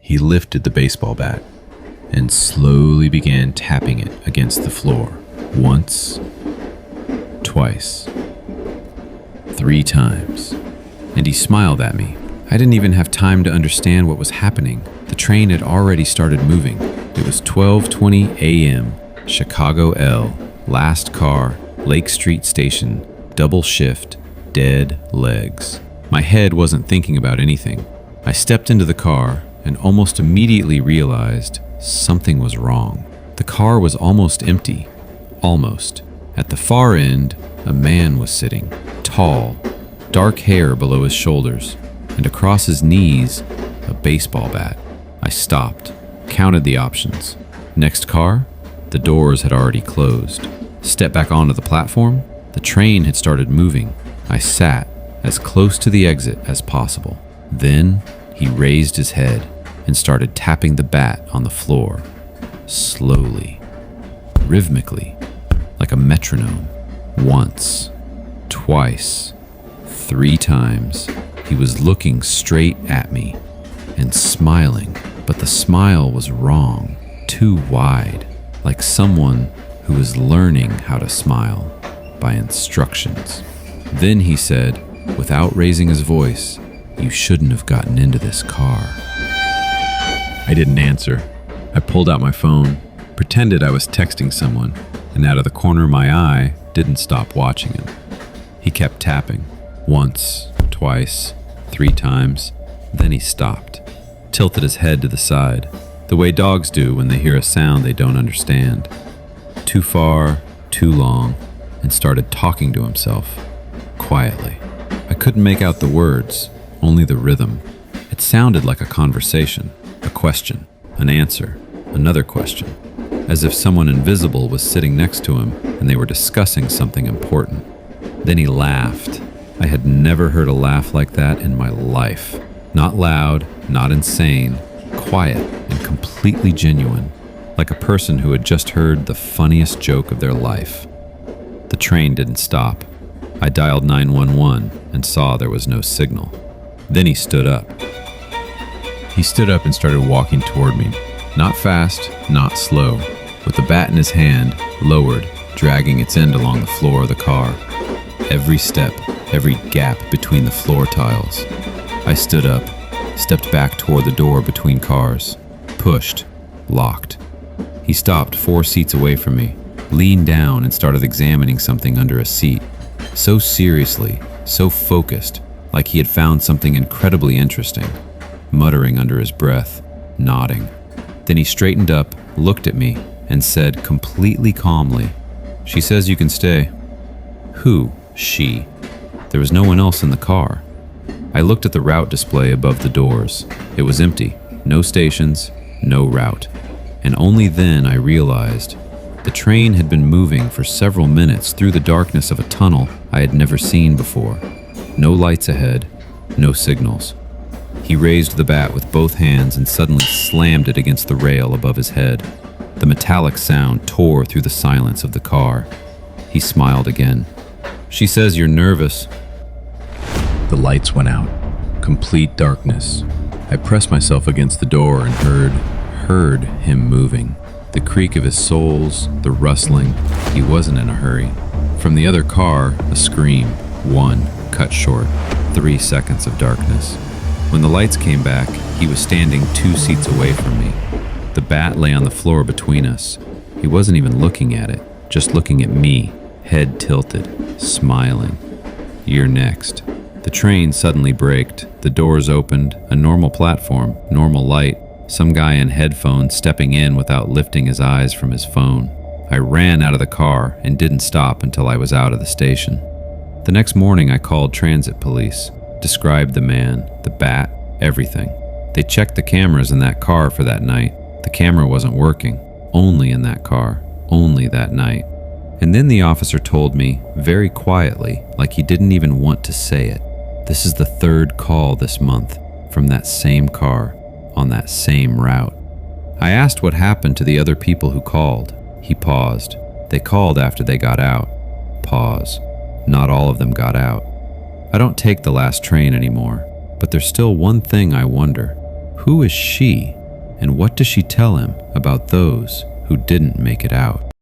He lifted the baseball bat and slowly began tapping it against the floor. Once, twice, 3 times. And he smiled at me. I didn't even have time to understand what was happening. The train had already started moving. It was 12:20 a.m., Chicago L, last car, Lake Street Station, double shift, dead legs. My head wasn't thinking about anything. I stepped into the car and almost immediately realized something was wrong. The car was almost empty. Almost. At the far end, a man was sitting, tall, dark hair below his shoulders, and across his knees, a baseball bat. I stopped, counted the options. Next car? The doors had already closed. Stepped back onto the platform. The train had started moving. I sat as close to the exit as possible. Then he raised his head and started tapping the bat on the floor, slowly, rhythmically, like a metronome. Once, twice, 3 times. He was looking straight at me and smiling, but the smile was wrong, too wide, like someone who was learning how to smile by instructions. Then he said, without raising his voice, "You shouldn't have gotten into this car." I didn't answer. I pulled out my phone, pretended I was texting someone, and out of the corner of my eye, didn't stop watching him. He kept tapping. Once, twice, 3 times. Then he stopped, tilted his head to the side, the way dogs do when they hear a sound they don't understand. Too far, too long, and started talking to himself, quietly. I couldn't make out the words, only the rhythm. It sounded like a conversation, a question, an answer, another question, as if someone invisible was sitting next to him and they were discussing something important. Then he laughed. I had never heard a laugh like that in my life. Not loud, not insane, quiet and completely genuine, like a person who had just heard the funniest joke of their life. The train didn't stop. I dialed 911 and saw there was no signal. Then he stood up. He stood up and started walking toward me. Not fast, not slow, with the bat in his hand, lowered, dragging its end along the floor of the car. Every step, every gap between the floor tiles. I stood up, stepped back toward the door between cars, pushed, locked. He stopped 4 seats away from me, leaned down and started examining something under a seat. So seriously, so focused, like he had found something incredibly interesting, muttering under his breath, nodding. Then he straightened up, looked at me, and said completely calmly, "She says you can stay." Who? She. There was no one else in the car. I looked at the route display above the doors. It was empty. No stations, no route. And only then I realized the train had been moving for several minutes through the darkness of a tunnel I had never seen before. No lights ahead, no signals. He raised the bat with both hands and suddenly slammed it against the rail above his head. The metallic sound tore through the silence of the car. He smiled again. "She says you're nervous." The lights went out. Complete darkness. I pressed myself against the door and heard him moving. The creak of his soles, the rustling. He wasn't in a hurry. From the other car, a scream. 1, cut short. 3 seconds of darkness. When the lights came back, he was standing 2 seats away from me. The bat lay on the floor between us. He wasn't even looking at it, just looking at me, head tilted, smiling. "You're next." The train suddenly braked. The doors opened. A normal platform, normal light. Some guy in headphones stepping in without lifting his eyes from his phone. I ran out of the car and didn't stop until I was out of the station. The next morning I called transit police, described the man, the bat, everything. They checked the cameras in that car for that night. The camera wasn't working, only in that car, only that night. And then the officer told me, very quietly, like he didn't even want to say it, this is the 3rd call this month from that same car, on that same route. I asked what happened to the other people who called. He paused. They called after they got out. Pause. Not all of them got out. I don't take the last train anymore, but there's still one thing I wonder. Who is she, and what does she tell him about those who didn't make it out?